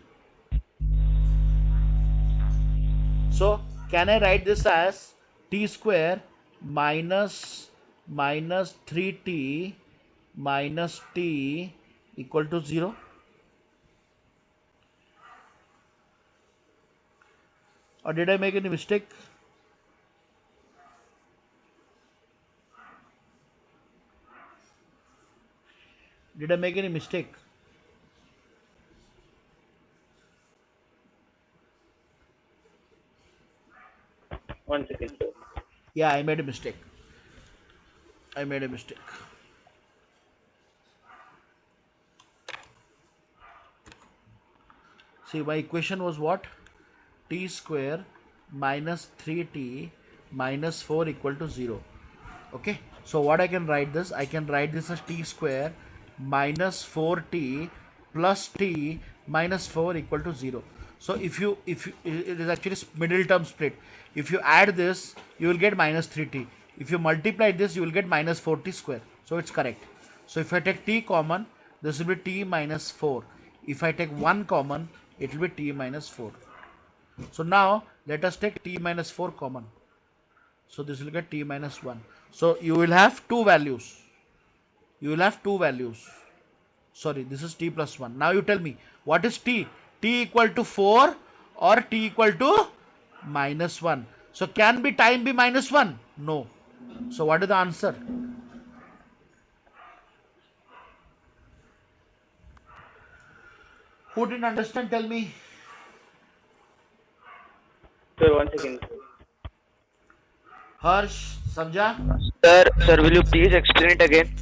So can I write this as t square minus 3t minus t equal to 0? Or did I make any mistake? Did I make any mistake? One second, sir. Yeah, I made a mistake. I made a mistake. See, my equation was what? T square minus 3t minus 4 equal to 0. Okay. So what I can write this? I can write this as t square minus 4t plus t minus 4 equal to 0. So if you it is actually middle term split. If you add this, you will get minus 3t. If you multiply this, you will get minus 4t square. So it's correct. So if I take t common, this will be t minus 4. If I take 1 common, it will be t minus 4. So now let us take t minus 4 common. So this will get t minus 1. So you will have two values. You will have two values. Sorry, this is t plus 1. Now you tell me, what is t? T equal to 4 or t equal to minus 1? So can be time be minus 1? No. So what is the answer? Who didn't understand? Tell me. Sir, one second. Harsh, Samjha? Sir, will you please explain it again?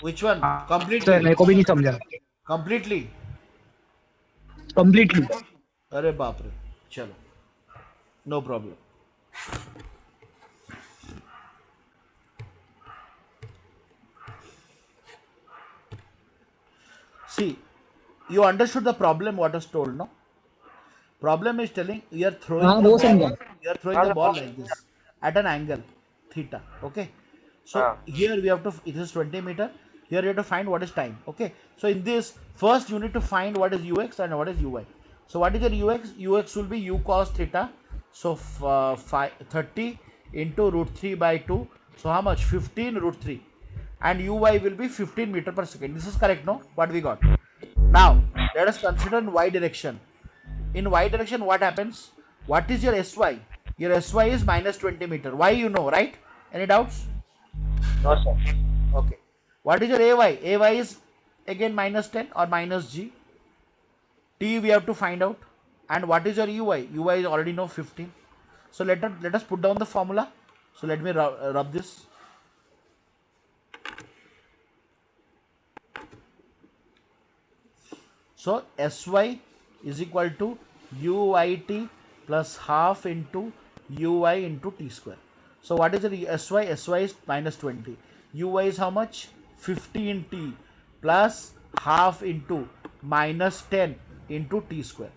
Which one? Sir Completely. मेरे को भी नहीं समझा. Completely. Completely. अरे बाप रे. चलो. No problem. See, you understood the problem what was told, no? Problem is telling you are throwing हाँ वो समझा. the ball like this at an angle theta. Okay. So here we have to, it is 20 meter. Here you have to find what is time. Okay. So in this, first you need to find what is ux and what is uy. So what is your ux? Ux will be u cos theta. So 30 into root 3 by 2. So how much? 15 root 3. And uy will be 15 meter per second. This is correct, no? What we got. Now let us consider in y direction. In y direction, what happens? What is your sy? Your sy is minus 20 meter. Why you know, right? Any doubts? No, sir. Okay. What is your ay? Ay is again minus 10 or minus g. T we have to find out. And what is your uy? Uy is already know 15. So let us put down the formula. So let me rub this. So sy is equal to uit plus half into uy into t square. So what is the sy? Sy is minus 20. Uy is how much? 15t plus half into minus 10 into t square.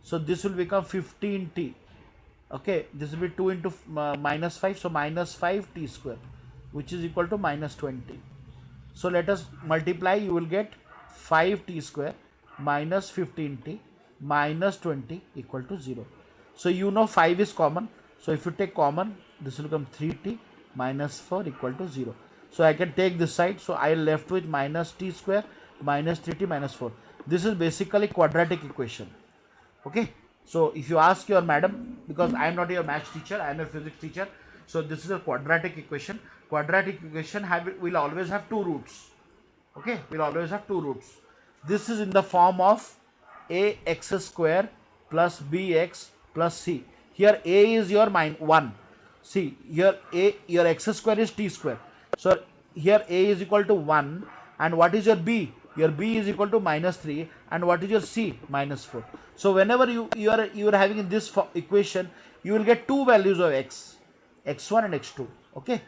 So this will become 15t. Okay, this will be 2 into minus 5, so minus 5 t square, which is equal to minus 20. So let us multiply, you will get 5t square minus 15t minus 20 equal to 0. So you know 5 is common. So if you take common, this will become 3t minus 4 equal to 0. So I can take this side. So I am left with minus t square minus 3t minus 4. This is basically quadratic equation. Okay. So if you ask your madam, because I am not your maths teacher, I am a physics teacher. So this is a quadratic equation. Quadratic equation will always have two roots. Okay, will always have two roots. This is in the form of ax square plus bx plus c. Here a is your 1. See, here your x square is t square. So here a is equal to 1, and what is your b? Your b is equal to minus 3, and what is your c? Minus 4. So whenever you are having in this equation, you will get two values of x, x1 and x2. Okay.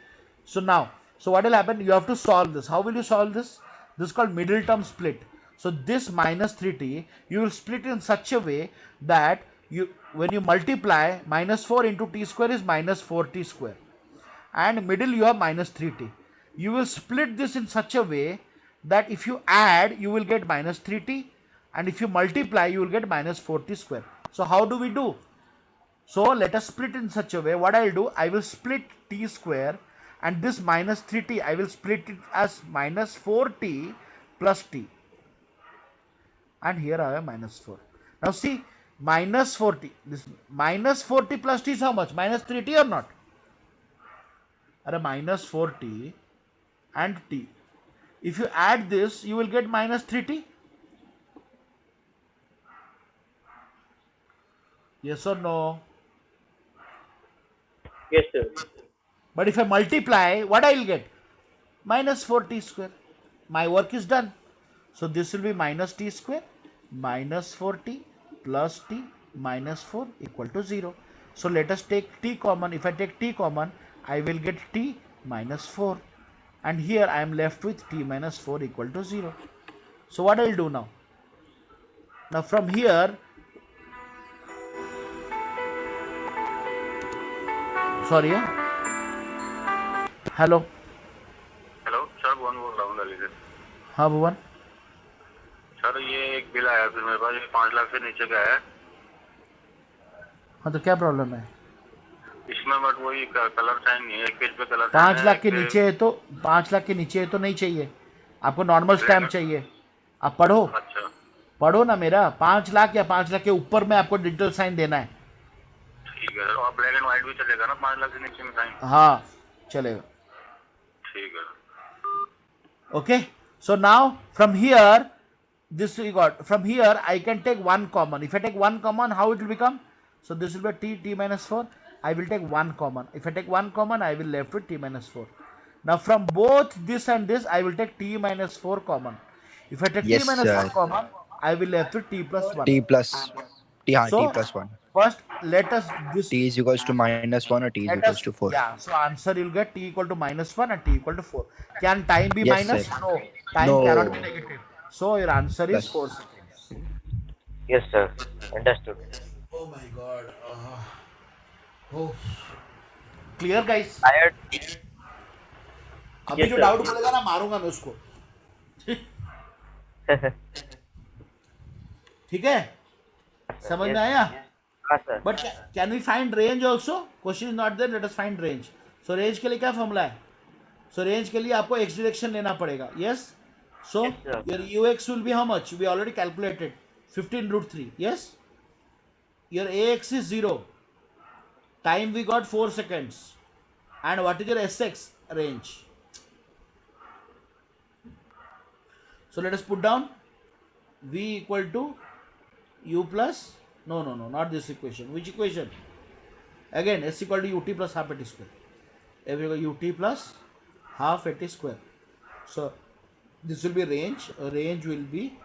So now, so what will happen? You have to solve this. How will you solve this? This is called middle term split. So this minus 3t, you will split in such a way that when you multiply, minus 4 into t square is minus 4t square, and middle you have minus 3t. You will split this in such a way that if you add, you will get minus 3t, and if you multiply, you will get minus 4t square. So how do we do? So let us split in such a way. What I will do, I will split t square, and this minus 3t, I will split it as minus 4t plus t. And here I have minus 4. Now see, minus 4t. This minus 4t plus t is how much? Minus 3t or not? Or minus 4t and t. If you add this, you will get minus 3t. Yes or no? Yes, sir. But if I multiply, what I will get? Minus 4t square. My work is done. So this will be minus t square minus 4t plus t minus 4 equal to 0. So let us take t common. If I take t common, I will get t minus 4. And here I am left with t minus 4 equal to 0. So what I will do now? Now from here, sorry, hello. Hello sir, Bhuvan बोल रहा हूँ दिल्ली से। हाँ भुवन। Sir ये एक bill आया फिर मेरे पास, ये 5 लाख से नीचे का है। हाँ तो क्या प्रॉब्लम है? इसमें बट वही कलर साइन नहीं है, एक पेज पे कलर 5 लाख के नीचे है तो 5 लाख के नीचे है तो नहीं चाहिए आपको, नॉर्मल स्टैम्प चाहिए। आप पढ़ो। अच्छा पढ़ो ना मेरा। 5 लाख या 5 लाख के ऊपर में आपको डिजिटल साइन देना है। ठीक है, और ब्लैक एंड व्हाइट भी चलेगा ना 5 लाख के नीचे में साइन? हाँ चलेगा। ठीक है। Okay, so now from here, this we got. From here, I can take one common. If I take one common, how it will become? So this will be t minus 4. I will take one common. If I take one common, I will left with t minus 4. Now from both this and this, I will take t minus 4 common. If I take Yes, t minus sir. 1 common, I will left with t plus 1. T plus T, So, T plus 1. First, let us this. T is equals to minus 1 or T is Let equals us, to 4. yeah, so answer you'll get t equal to minus 1 and t equal to 4. Can time be Yes, minus? sir. No. Time No. cannot be negative. So your answer is Plus. 4 seconds. Yes, sir. Understood. Oh my god. Oh. Clear guys? Tired? अभी Yes, जो sir. Doubt बोलेगा ना मारूंगा मैं उसको। ठीक है? समझ में आया? हाँ sir. But can we find range also? Question is not there. Let us find range. So range के लिए क्या फॉर्मूला है? So range के लिए आपको x direction लेना पड़ेगा. Yes? So Yes, sir. your ux will be how much? We already calculated 15 root 3. Yes? Your ax is 0. Time we got 4 seconds. And what is your sx? Range. So let us put down v equal to u plus, no, not this equation. Which equation? Again, s equal to ut plus half at square. F equal to ut plus half at square. So this will be range. Range will be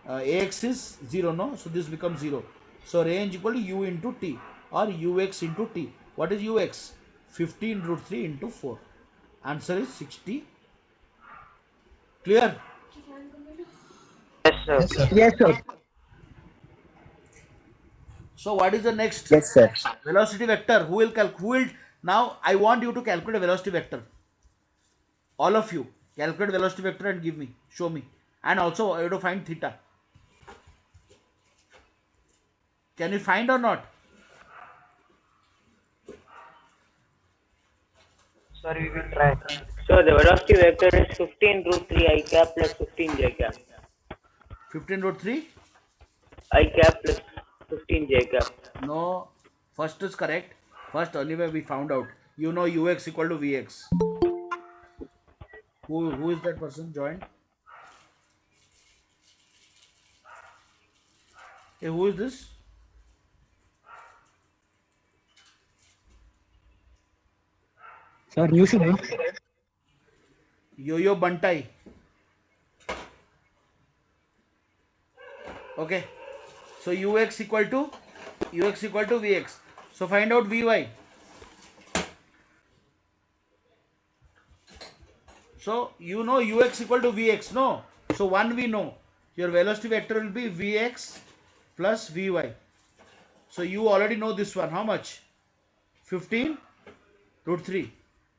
ax is 0, no? So this becomes 0. So range equal to u into t. or ux into t. What is ux? 15 root 3 into 4. Answer is 60. Clear? Yes, sir. Yes, sir. So what is the next? Yes, sir. Velocity vector. Who will now I want you to calculate a velocity vector. All of you calculate velocity vector and give me, show me. And also you have to find theta. Can you find or not? Sir, we will try. So the velocity vector is 15 root 3 I cap plus 15 j cap. 15 root 3? I cap plus 15 j cap. No, first is correct. First anyway we found out. You know ux equal to vx. Who is that person joined? Hey, who is this? Sir, you should know. Yo-Yo Bantai. Okay. So ux equal to vx. So find out vy. So you know ux equal to vx, no? So one we know. Your velocity vector will be vx plus vy. So you already know this one. How much? 15 root 3.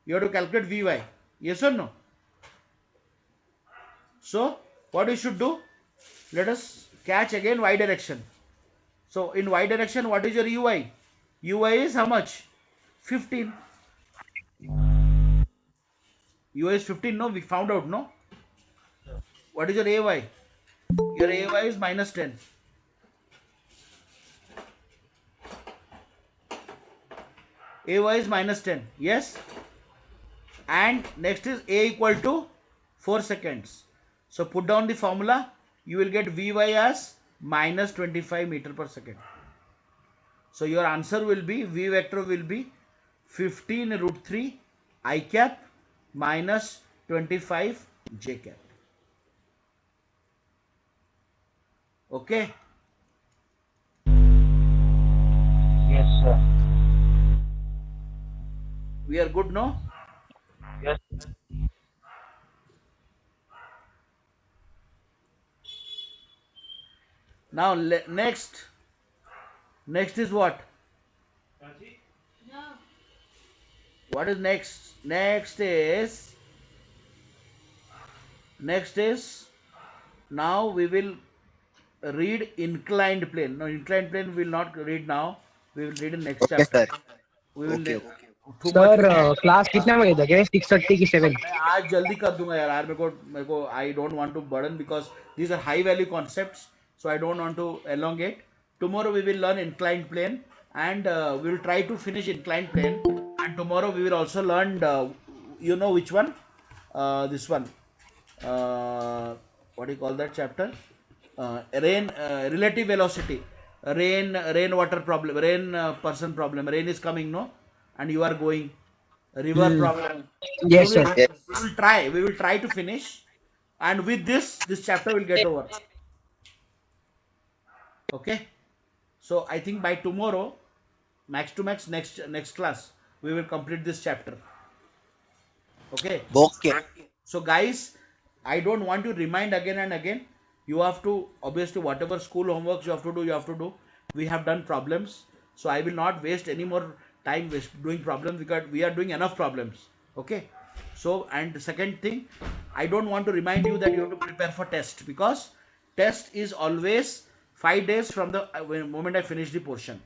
You have to calculate vy. Yes or no? So what we should do? Let us catch again y direction. So in y direction, what is your ui? Ui is how much? 15. Ui is 15, no? We found out, no? What is your ay? Your ay is minus 10. Ay is minus 10. Yes? And next is a equal to 4 seconds. So put down the formula. You will get vy as minus 25 meter per second. So your answer will be, v vector will be 15 root 3 I cap minus 25 j cap. Okay. Yes, sir. We are good, no? Yes. Now next is what? What is next? Next is now we will read inclined plane. No, inclined plane we will not read now. We will read in next Okay, chapter. sir. We will Okay. too sir much. Class कितना बजे तक है? 6:30 की 7? मैं आज जल्दी कर दूंगा यार मेरे को I don't want to burden because these are high value concepts so I don't want to elongate. Tomorrow we will learn inclined plane and we will try to finish inclined plane, and tomorrow we will also learn you know which one, this one, what do you call that chapter, relative velocity, rainwater problem, rain person problem. Rain is coming, no, and you are going, river problem. Yes, sir. We will try to finish, and with this chapter will get over. Okay, so I think by tomorrow, max to max, next class we will complete this chapter. Okay. Okay. So guys, I don't want to remind again and again. You have to, obviously, whatever school homeworks you have to do. We have done problems, so I will not waste any more time doing problems because we are doing enough problems. Okay. So, and the second thing, I don't want to remind you that you have to prepare for test, because test is always 5 days from the moment I finish the portion.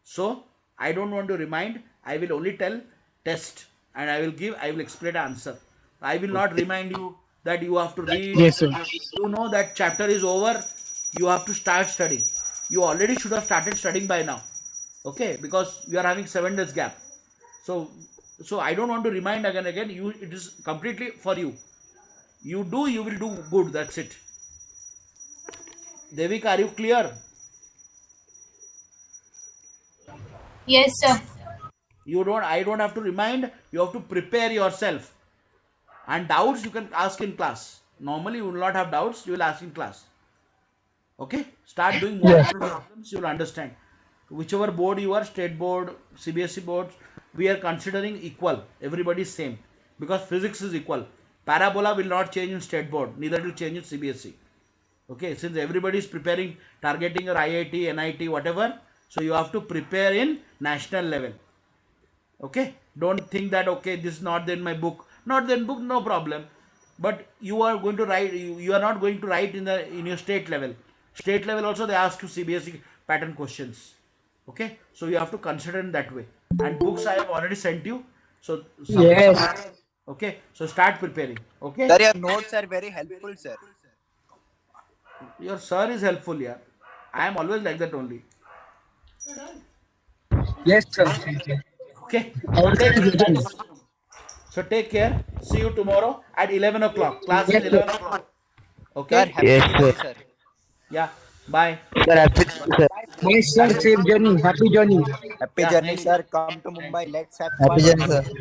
So I don't want to remind. I will only tell test, and I will explain the answer. I will not remind you that you have to read. Yes, sir. You know that chapter is over. You have to start studying. You already should have started studying by now. Okay, because you are having 7 days gap. So I don't want to remind again. It is completely for you. You will do good. That's it. Devika, are you clear? Yes, sir. I don't have to remind. You have to prepare yourself. And doubts you can ask in class. Normally you will not have doubts. You will ask in class. Okay? Start doing more problems. You will understand. whichever board you are, state board, CBSE boards, we are considering equal. Everybody is same because physics is equal. Parabola will not change in state board, neither will change in CBSE. Okay, since everybody is preparing, targeting your IIT, NIT, whatever, so you have to prepare in national level. Okay, don't think that okay, this is not in my book, not in book, no problem. But you are going to write, you are not going to write in your state level. State level also they ask you CBSE pattern questions. Okay, so you have to consider in that way. And books I have already sent you. So Yes. okay, so start preparing. Okay, Sir, your notes are very helpful, sir. your sir is helpful, yeah. I am always like that only. Yes, sir. Thank you. Okay. I will take it. So take care. See you tomorrow at 11 o'clock. Class is Yes, sir. 11 o'clock. Sir, Okay. happy Yes, Diwali, sir. sir. Yeah. Bye. Sir, absolutely, sir. Bye, sir. Safe journey. Happy journey. Happy Yeah. journey, sir. Come to Mumbai. Let's have Happy fun. journey, sir.